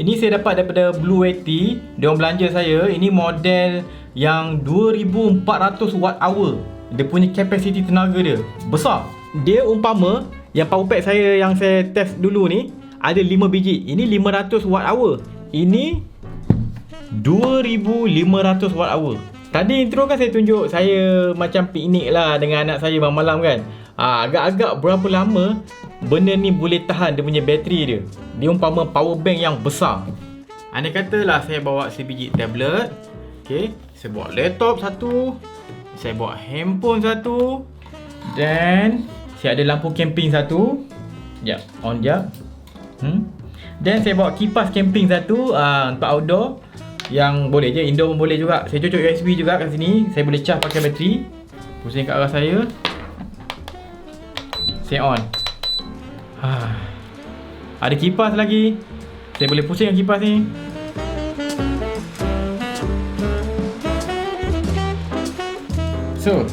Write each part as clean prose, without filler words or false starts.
Ini saya dapat daripada Bluetti. Dia orang belanja saya. Ini model yang 2400 watt hour. Dia punya capacity tenaga dia besar. Dia umpama yang power pack saya yang saya test dulu ni ada 5 biji. Ini 500 watt hour. Ini 2500 watt hour. Tadi intro kan saya tunjuk saya macam piknik lah dengan anak saya malam-malam kan. Agak-agak berapa lama benda ni boleh tahan dia punya bateri dia. Dia umpama power bank yang besar. Andai katalah saya bawa sebiji tablet, okay, saya bawa laptop satu, saya bawa handphone satu, dan saya ada lampu camping satu. Sekejap, on jap. Dan saya bawa kipas camping satu untuk outdoor. Yang boleh je, indoor pun boleh juga. Saya cocok USB juga kat sini. Saya boleh charge pakai bateri. Pusing kat arah saya. Saya on. Ada kipas lagi. Saya boleh pusing dengan kipas ni. So,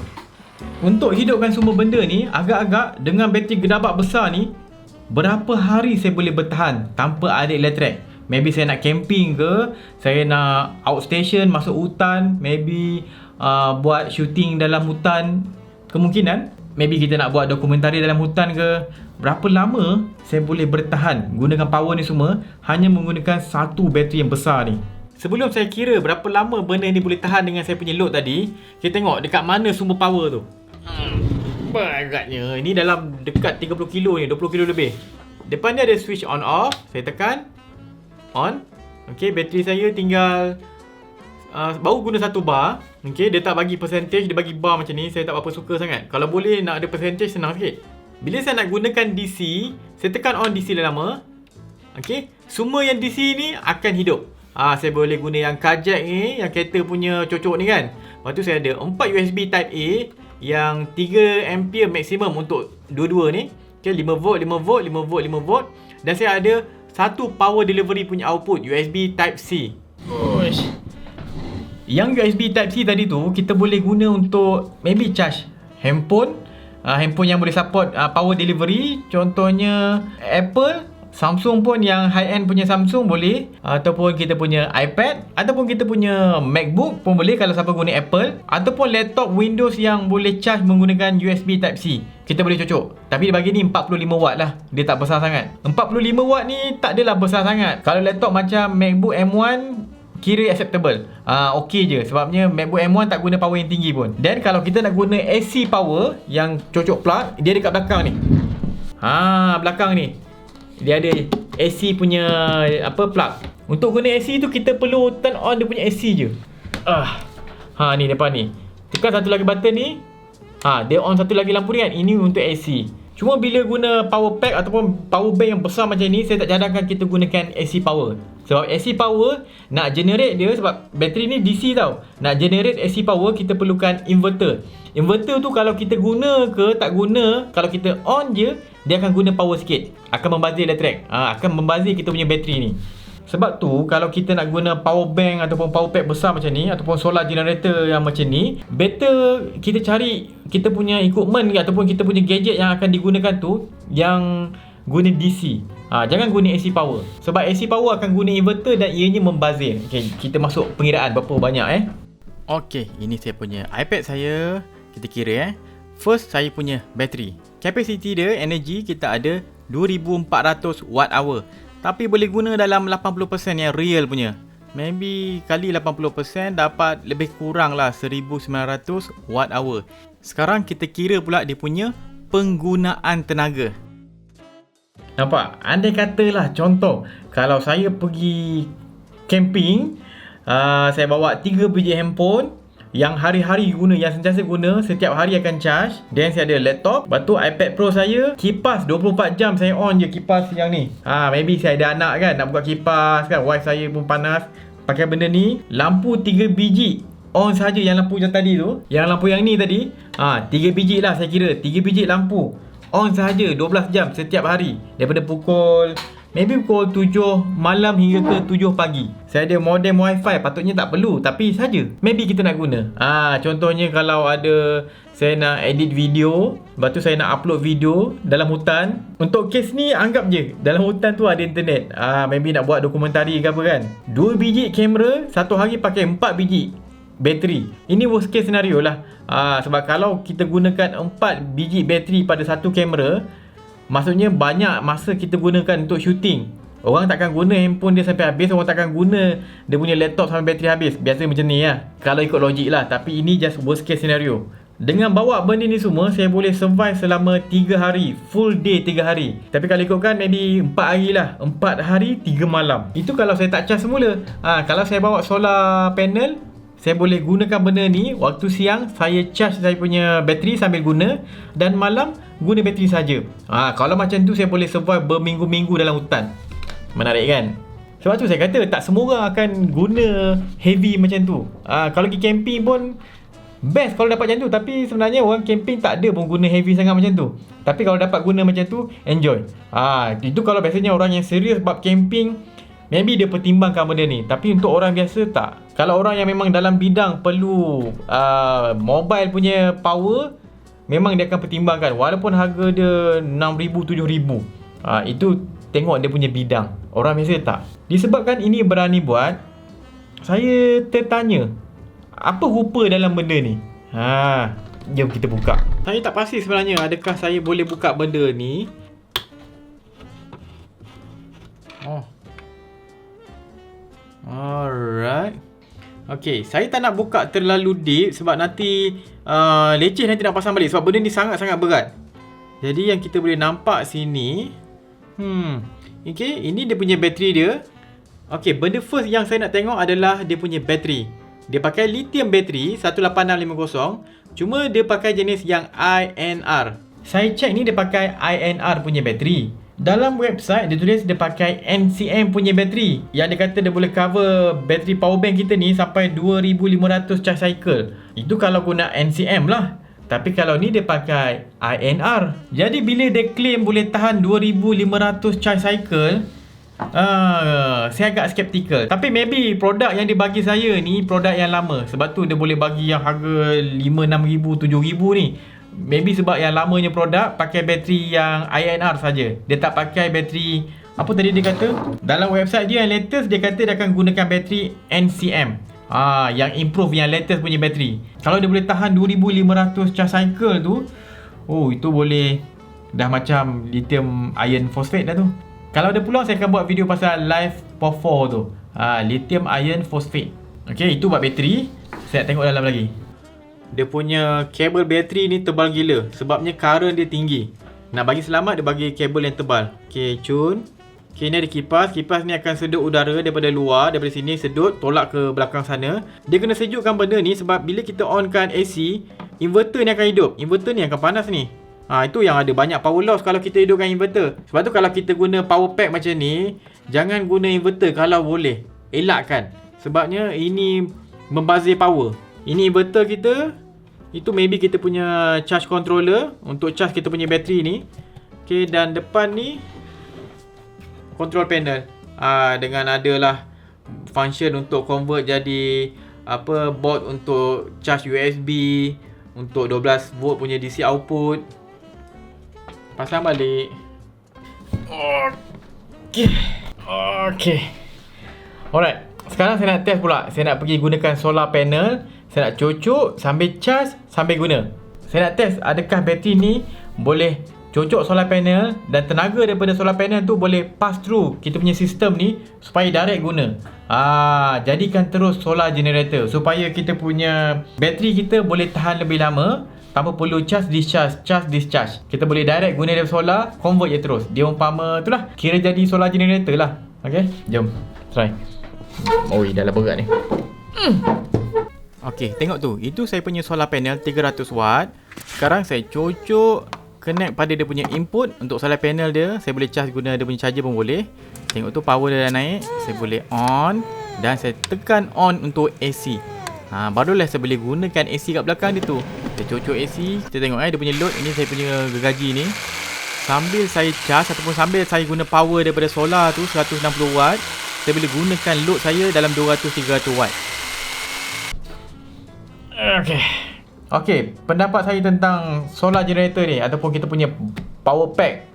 untuk hidupkan semua benda ni, agak-agak dengan bateri gedabak besar ni, berapa hari saya boleh bertahan tanpa ada elektrik? Maybe saya nak camping ke, saya nak outstation, masuk hutan, maybe buat shooting dalam hutan. Kemungkinan maybe kita nak buat dokumentari dalam hutan ke. Berapa lama saya boleh bertahan gunakan power ni semua hanya menggunakan satu bateri yang besar ni. Sebelum saya kira berapa lama benda ni boleh tahan dengan saya punya load tadi, kita tengok dekat mana sumber power tu. Beratnya, ini dalam dekat 30 kilo ni, 20 kilo lebih. Depan dia ada switch on off. Saya tekan on. Okay, bateri saya tinggal baru guna satu bar. Okay, dia tak bagi percentage, dia bagi bar macam ni. Saya tak berapa suka sangat. Kalau boleh nak ada percentage, senang sikit. Bila saya nak gunakan DC, saya tekan on DC dah lama. Okay, semua yang DC ni akan hidup. Saya boleh guna yang kajak ni, yang kereta punya cocok ni kan. Lepas tu saya ada 4 USB Type A yang 3 ampere maksimum untuk dua-dua ni. Okay, 5 volt, 5 volt, 5 volt, 5 volt. Dan saya ada satu power delivery punya output USB Type C. Yang USB Type C tadi tu kita boleh guna untuk maybe charge handphone. Handphone yang boleh support power delivery. Contohnya Apple, Samsung pun yang high end punya Samsung boleh. Ataupun kita punya iPad, ataupun kita punya MacBook pun boleh kalau siapa guna Apple. Ataupun laptop Windows yang boleh charge menggunakan USB Type C. Kita boleh cocok. Tapi dia bagi ni 45 watt lah. Dia tak besar sangat. 45 watt ni tak adalah besar sangat. Kalau laptop macam MacBook M1 kira acceptable. Okey je. Sebabnya MacBook M1 tak guna power yang tinggi pun. Dan kalau kita nak guna AC power yang cocok plug, dia dekat belakang ni. Belakang ni dia ada AC punya plug. Untuk guna AC tu kita perlu turn on dia punya AC je. Ni depan ni. Tekan satu lagi button ni. Dia on satu lagi lampu ni kan. Ini untuk AC. Cuma bila guna power pack ataupun power bank yang besar macam ni, saya tak cadangkan kita gunakan AC power. Sebab AC power nak generate dia, sebab bateri ni DC tau. Nak generate AC power kita perlukan inverter. Inverter tu kalau kita guna ke tak guna, kalau kita on je, dia akan guna power sikit. Akan membazir elektrik. Akan membazir kita punya bateri ni. Sebab tu kalau kita nak guna power bank ataupun power pack besar macam ni, ataupun solar generator yang macam ni, better kita cari kita punya equipment ataupun kita punya gadget yang akan digunakan tu yang guna DC. Jangan guna AC power. Sebab AC power akan guna inverter dan ianya membazir. Okay, kita masuk pengiraan berapa banyak Okay, ini saya punya iPad saya. Kita kira First, saya punya bateri. Capacity dia, energy kita ada 2400 watt hour. Tapi boleh guna dalam 80% yang real punya. Maybe kali 80% dapat lebih kurang lah 1900 watt hour. Sekarang kita kira pula dia punya penggunaan tenaga. Nampak? Andai katalah contoh, kalau saya pergi camping, saya bawa 3 biji handphone yang hari-hari guna, yang sentiasa guna, setiap hari akan charge. Dan saya ada laptop. Lepas tu iPad Pro saya, kipas 24 jam saya on je kipas yang ni. Maybe saya ada anak kan, nak buka kipas kan, wife saya pun panas. Pakai benda ni. Lampu 3 biji on saja, yang lampu yang tadi tu. Yang lampu yang ni tadi 3 biji lah saya kira. 3 biji lampu on sahaja 12 jam setiap hari. Daripada pukul maybe pukul 7 malam hingga ke 7 pagi. Saya ada modem wifi, patutnya tak perlu, tapi saja maybe kita nak guna. Contohnya kalau ada saya nak edit video, lepas tu saya nak upload video dalam hutan. Untuk kes ni anggap je dalam hutan tu ada internet. Maybe nak buat dokumentari ke apa kan. 2 biji kamera, satu hari pakai 4 biji bateri. Ini worst case scenario lah. Sebab kalau kita gunakan 4 biji bateri pada satu kamera, maksudnya banyak masa kita gunakan untuk shooting. Orang takkan guna handphone dia sampai habis. Orang takkan guna dia punya laptop sampai bateri habis. Biasa macam ni lah, kalau ikut logik lah. Tapi ini just worst case scenario. Dengan bawa benda ni semua, saya boleh survive selama 3 hari. Full day 3 hari. Tapi kalau ikutkan maybe 4 hari lah. 4 hari 3 malam. Itu kalau saya tak charge semula. Kalau saya bawa solar panel, saya boleh gunakan benda ni. Waktu siang saya charge saya punya bateri sambil guna, dan malam guna bateri saja. Kalau macam tu saya boleh survive berminggu-minggu dalam hutan. Menarik kan? Sebab tu saya kata tak semua orang akan guna heavy macam tu. Kalau pergi camping pun best kalau dapat macam tu. Tapi sebenarnya orang camping tak ada pun guna heavy sangat macam tu. Tapi kalau dapat guna macam tu, enjoy. Itu kalau biasanya orang yang serius bab camping, maybe dia pertimbangkan benda ni. Tapi untuk orang biasa tak. Kalau orang yang memang dalam bidang perlu mobile punya power, memang dia akan pertimbangkan. Walaupun harga dia 6,000, 7,000. Itu tengok dia punya bidang. Orang biasa tak. Disebabkan ini Berani buat, saya tertanya, apa rupa dalam benda ni? Jom kita buka. Saya tak pasti sebenarnya adakah saya boleh buka benda ni. Alright. Okay, saya tak nak buka terlalu deep sebab nanti leceh nanti nak pasang balik. Sebab benda ni sangat-sangat berat. Jadi yang kita boleh nampak sini, okay, ini dia punya bateri dia. Okay, benda first yang saya nak tengok adalah dia punya bateri. Dia pakai lithium bateri 18650. Cuma dia pakai jenis yang INR. Saya cek ni dia pakai INR punya bateri. Dalam website dia tulis dia pakai NCM punya bateri, yang dia kata dia boleh cover bateri power bank kita ni sampai 2500 charge cycle. Itu kalau guna NCM lah. Tapi kalau ni dia pakai INR. Jadi bila dia claim boleh tahan 2500 charge cycle, saya agak skeptical. Tapi maybe produk yang dia bagi saya ni produk yang lama. Sebab tu dia boleh bagi yang harga 5, 6,000, 7,000 ni. Maybe sebab yang lamanya produk pakai bateri yang INR saja. Dia tak pakai bateri, apa tadi dia kata? Dalam website dia yang latest, dia kata dia akan gunakan bateri NCM. Yang improve, yang latest punya bateri. Kalau dia boleh tahan 2500 charge cycle tu, itu boleh dah macam lithium iron phosphate dah tu. Kalau ada peluang saya akan buat video pasal live POV4 tu. Lithium iron phosphate. Okay, itu buat bateri. Saya nak tengok dalam lagi. Dia punya kabel bateri ni tebal gila. Sebabnya current dia tinggi. Nak bagi selamat dia bagi kabel yang tebal. Okay, cun. Okay, ni ada kipas. Kipas ni akan sedut udara daripada luar. Daripada sini sedut, tolak ke belakang sana. Dia kena sejukkan benda ni sebab bila kita onkan AC, inverter ni akan hidup. Inverter ni akan panas ni. Itu yang ada banyak power loss kalau kita hidupkan inverter. Sebab tu kalau kita guna power pack macam ni, jangan guna inverter kalau boleh. Elakkan. Sebabnya ini membazir power. Ini inverter kita. Itu maybe kita punya charge controller untuk charge kita punya bateri ni. Okay, dan depan ni control panel. Dengan adalah function untuk convert jadi board untuk charge USB, untuk 12 volt punya DC output. Pasang balik. Okay. Alright. Sekarang saya nak test pula. Saya nak pergi gunakan solar panel. Saya nak cocok sambil charge, sambil guna. Saya nak test adakah bateri ni boleh cocok solar panel dan tenaga daripada solar panel tu boleh pass through kita punya sistem ni supaya direct guna. Jadikan terus solar generator supaya kita punya bateri kita boleh tahan lebih lama tanpa perlu charge discharge, charge discharge. Kita boleh direct guna dari solar, convert je terus. Dia umpama tu lah, kira jadi solar generator lah. Okay, jom try. Dah lah berat ni. Okay, tengok tu. Itu saya punya solar panel 300 watt. Sekarang saya cocok connect pada dia punya input. Untuk solar panel dia, saya boleh charge guna dia punya charger pun boleh. Tengok tu power dia dah naik. Saya boleh on. Dan saya tekan on untuk AC. Barulah saya boleh gunakan AC kat belakang dia tu. Saya cocok AC. Kita tengok dia punya load. Ini saya punya gergaji ni. sambil saya cas ataupun sambil saya guna power daripada solar tu 160 watt, saya boleh gunakan load saya dalam 200-300 watt. Okey, pendapat saya tentang solar generator ni ataupun kita punya power pack,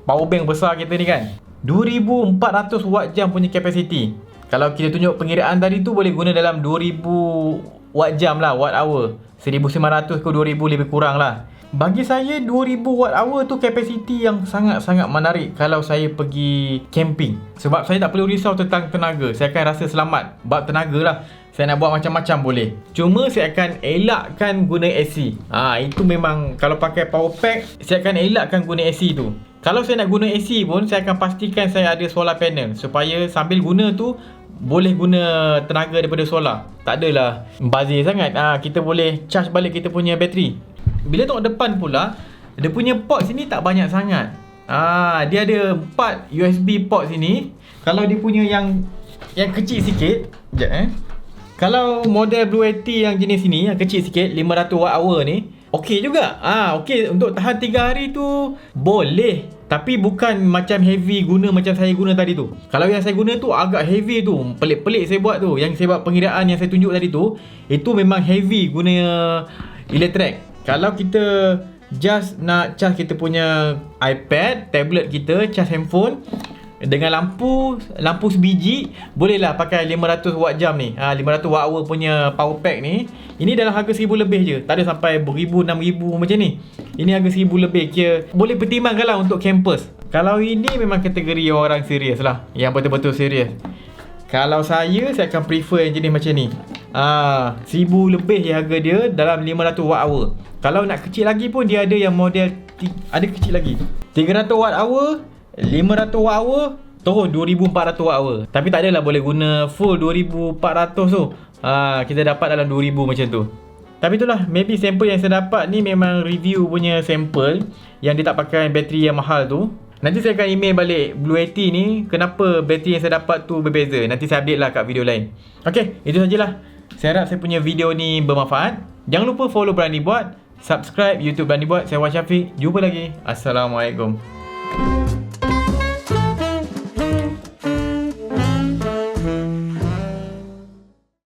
power bank besar kita ni kan, 2400 watt jam punya kapasiti. Kalau kita tunjuk pengiraan tadi tu boleh guna dalam 2000 watt jam lah, watt hour. 1900 ke 2000 lebih kurang lah. Bagi saya 2000 watt hour tu kapasiti yang sangat-sangat menarik kalau saya pergi camping. Sebab saya tak perlu risau tentang tenaga. Saya akan rasa selamat. Bab tenaga lah, saya nak buat macam-macam boleh. Cuma saya akan elakkan guna AC. Itu memang kalau pakai power pack, saya akan elakkan guna AC tu. Kalau saya nak guna AC pun, saya akan pastikan saya ada solar panel supaya sambil guna tu boleh guna tenaga daripada solar. Tak adalah bazir sangat. Kita boleh charge balik kita punya bateri. Bila tengok depan pula, dia punya port sini tak banyak sangat. Dia ada 4 USB port sini. Kalau dia punya yang kecil sikit, sekejap kalau model Bluetti yang jenis ni, yang kecil sikit, 500 watt hour ni, okey juga. Okey untuk tahan 3 hari tu boleh. Tapi bukan macam heavy guna macam saya guna tadi tu. Kalau yang saya guna tu agak heavy tu, pelik-pelik saya buat tu. Yang saya buat pengiraan yang saya tunjuk tadi tu, itu memang heavy guna elektrik. Kalau kita just nak charge kita punya iPad, tablet kita, charge handphone dengan lampu sebiji, bolehlah pakai 500 watt jam ni. 500 watt hour punya power pack ni. Ini dalam harga 1000 lebih je. Tak ada sampai 1000, 6000 macam ni. Ini harga 1000 lebih. Kira boleh pertimbangkan lah untuk campus. Kalau ini memang kategori orang serius lah, yang betul-betul serius. Kalau saya akan prefer yang jenis macam ni. 1000 lebih je harga dia dalam 500 watt hour. Kalau nak kecil lagi pun dia ada yang model ada kecil lagi. 300 watt hour, 500 watt hour, terus 2400 watt hour. Tapi tak adalah boleh guna full 2400 tu. Kita dapat dalam 2000 macam tu. Tapi itulah, maybe sampel yang saya dapat ni memang review punya sampel yang dia tak pakai bateri yang mahal tu. Nanti saya akan email balik Bluetti ni kenapa bateri yang saya dapat tu berbeza. Nanti saya update lah kat video lain. Okey, itu sajalah. Saya harap saya punya video ni bermanfaat. Jangan lupa follow Berani Buat, subscribe YouTube Berani Buat. Saya Syafiq. Jumpa lagi. Assalamualaikum.